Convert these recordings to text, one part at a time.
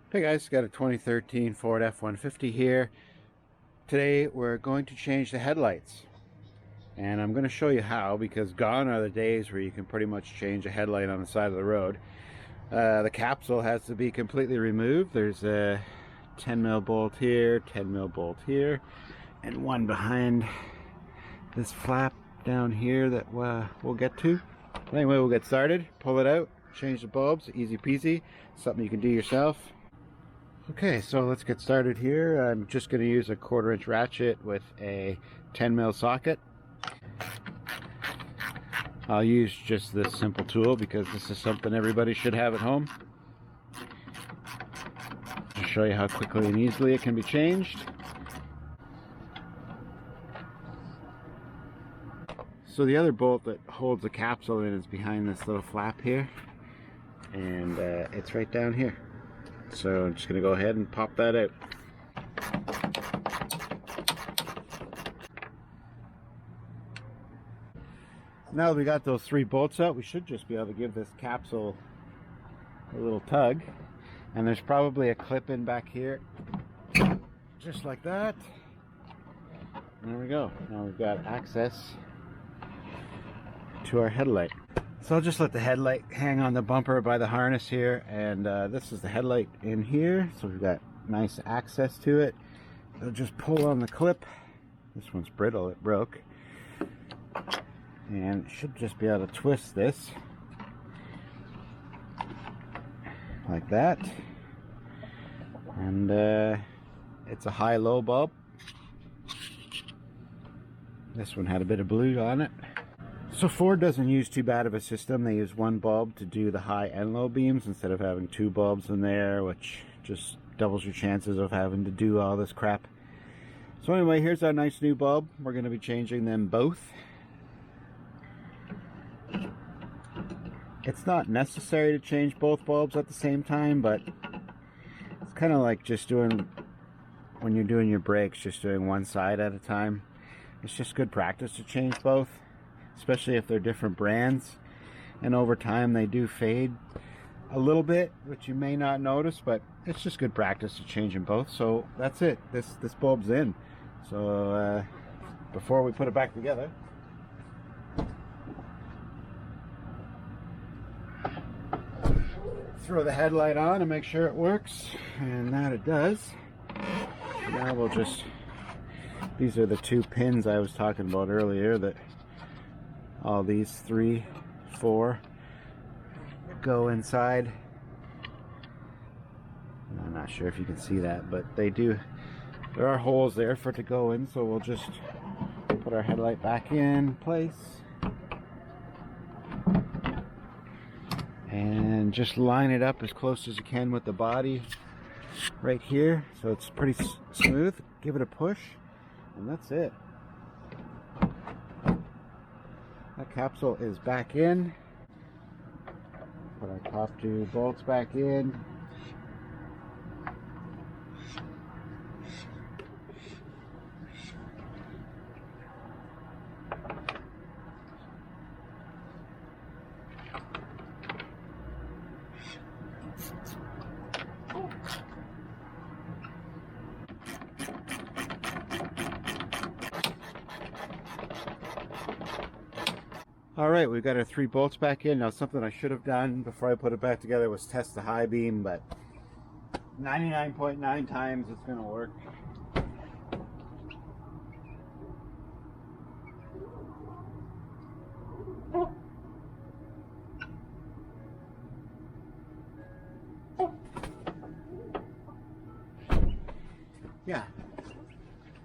Hey guys, got a 2013 Ford F-150 here. Today we're going to change the headlights. And I'm going to show you how, because gone are the days where you can pretty much change a headlight on the side of the road. The capsule has to be completely removed. There's a 10mm bolt here, 10mm bolt here, and one behind this flap down here that we'll get to. Anyway, we'll get started. Pull it out, change the bulbs, easy peasy. Something you can do yourself. Okay, so let's get started here. I'm just going to use a 1/4" ratchet with a 10mm socket. I'll use just this simple tool because this is something everybody should have at home. To show you how quickly and easily it can be changed. So the other bolt that holds the capsule in is behind this little flap here, and it's right down here. So I'm just going to go ahead and pop that out. Now that we got those 3 bolts out, we should just be able to give this capsule a little tug. And there's probably a clip in back here, just like that. And there we go. Now we've got access to our headlight. So I'll just let the headlight hang on the bumper by the harness here, and this is the headlight in here, so we've got nice access to it. I'll just pull on the clip. This one's brittle, it broke. And it should just be able to twist this like that. And it's a high-low bulb. This one had a bit of blue on it. So Ford doesn't use too bad of a system. They use one bulb to do the high and low beams instead of having 2 bulbs in there, which just doubles your chances of having to do all this crap. So anyway, here's our nice new bulb. We're going to be changing them both. It's not necessary to change both bulbs at the same time, but it's kind of like just doing, when you're doing your brakes, just doing one side at a time. It's just good practice to change both, especially if they're different brands, and over time they do fade a little bit, which you may not notice, but it's just good practice to change them both. So that's it. This bulb's in. So before we put it back together, throw the headlight on and make sure it works, and that it does. Now we'll just, these are the 2 pins I was talking about earlier, that all these 3, 4 go inside. I'm not sure if you can see that, but they do, there are holes there for it to go in. So we'll just put our headlight back in place and just line it up as close as you can with the body right here, so it's pretty smooth. Give it a push, and that's it. That capsule is back in. Put our top 2 bolts back in. Alright, we've got our 3 bolts back in. Now, something I should have done before I put it back together was test the high beam, but 99.9 times it's going to work. Yeah.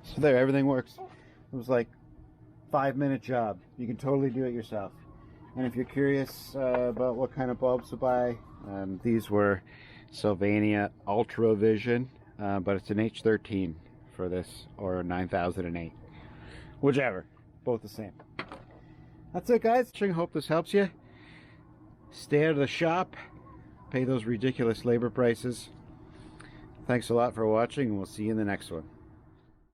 So there, everything works. It was like 5-minute job. You can totally do it yourself. And if you're curious about what kind of bulbs to buy, these were Sylvania Ultra Vision, but it's an H13 for this, or 9008, whichever, both the same. That's it, guys. I hope this helps you. Stay out of the shop, pay those ridiculous labor prices. Thanks a lot for watching, and we'll see you in the next one.